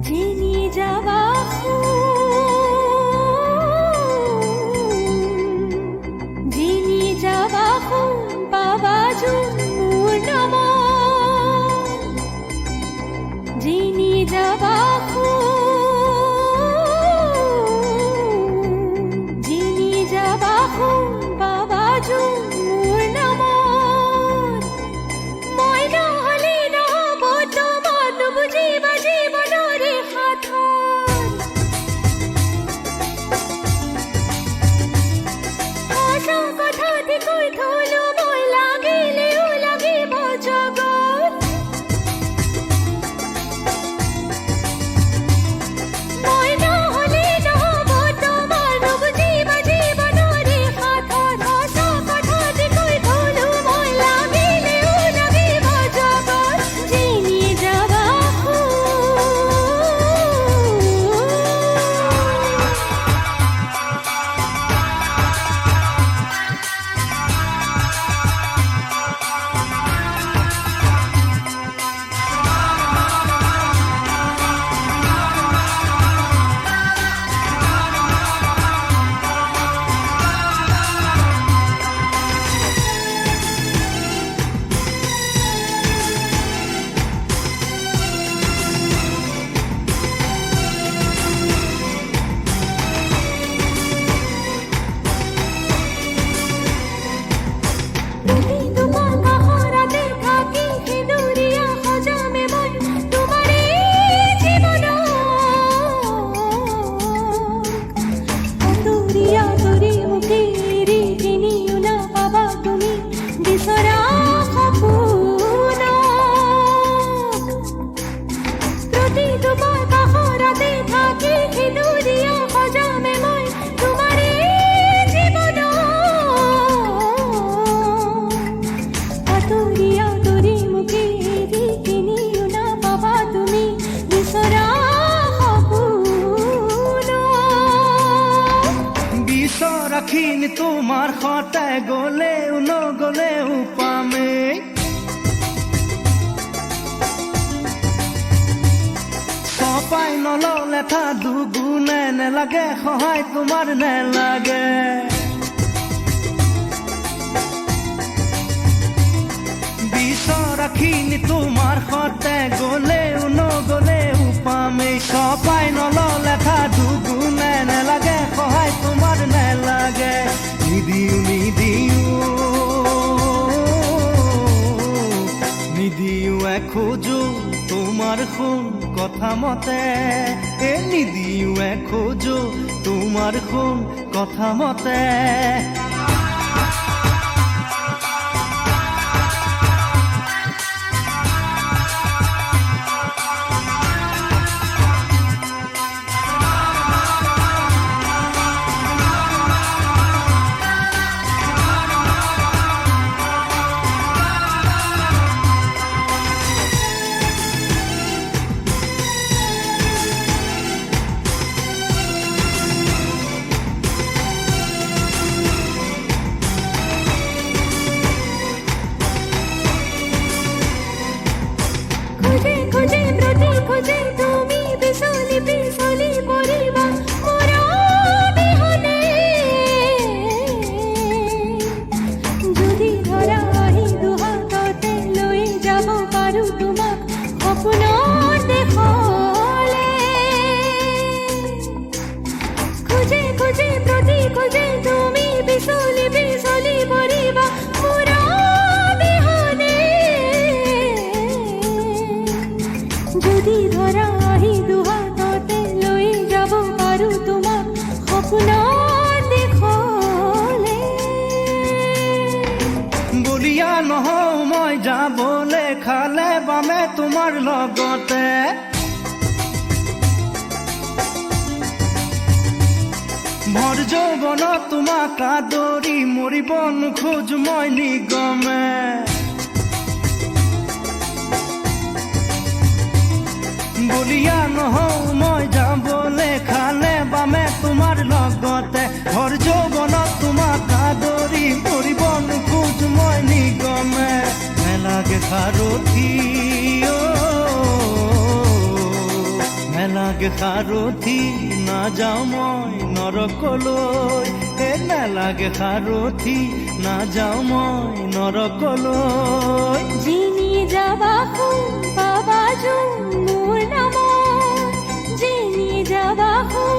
যিনি যাবা যিনি যাবা বাবা জুর নাম যিনি যাবা যিনি যাবা বাবা জুর নাম মই নহলে নহব তোমার বুঝিবা জীবনরে সাথৰ আশা কথাতে কৈ থলো মই লাগিলেও লাগিব জগত মই নহলে নহব তোমার বুঝিবা জীবনরে সাথৰ আশা কথাতে কৈ থলো মই লাগিলেও লাগিব জগত যিনি যাবা রাখিন তোমার হতে গলেও নগলেও পামে সপাই নললে থা দুগুণে নেলাগে সহায় তোমার নেলাগে বিচাৰ ৰাখিন তোমাৰ হতে গলেও নগলেও পামে সপাই নললে থা দুগুণে নেলাগে সহায় তোমার নেলাগে নিদিও নিদিও এখোজো তোমার খুন কথা মতে নিদিও এখোজো তোমার খুন কথা মতে খোঁজে তুমি বিচলি পৰিবা মোৰা বিহনে যদি ধৰা আহি দুহাততে লৈ যাব পাৰো তোমাক সপোনৰ দেশলে খোঁজে তুমি বিচলি পৰিবা মোৰা যদি ধৰা আহি দুহাততে লৈ যাব পাৰো তোমাক সপোনৰ দেশলে বলিয়া নহও মই যাবলে খালে বামে তোমাৰ লগতে ভৰ যৌৱন তোমাক আদৰি মৰিব নোখোজ মই নিগমে বলিয়া নহও মই যাবলে খালে বামে তোমাৰ লগতে ভৰ যৌৱন তোমাক আদৰি মৰিব নোখোজ মই নিগমে নেলাগে সাৰথি নেলাগে সাৰথি নাযাওঁ মই নৰকলৈ নেলাগে সাৰথি নাযাওঁ মই নৰকলৈ যিনি যাবা শুন পাবা জোন মোৰ নামত যিনি যাবা শুন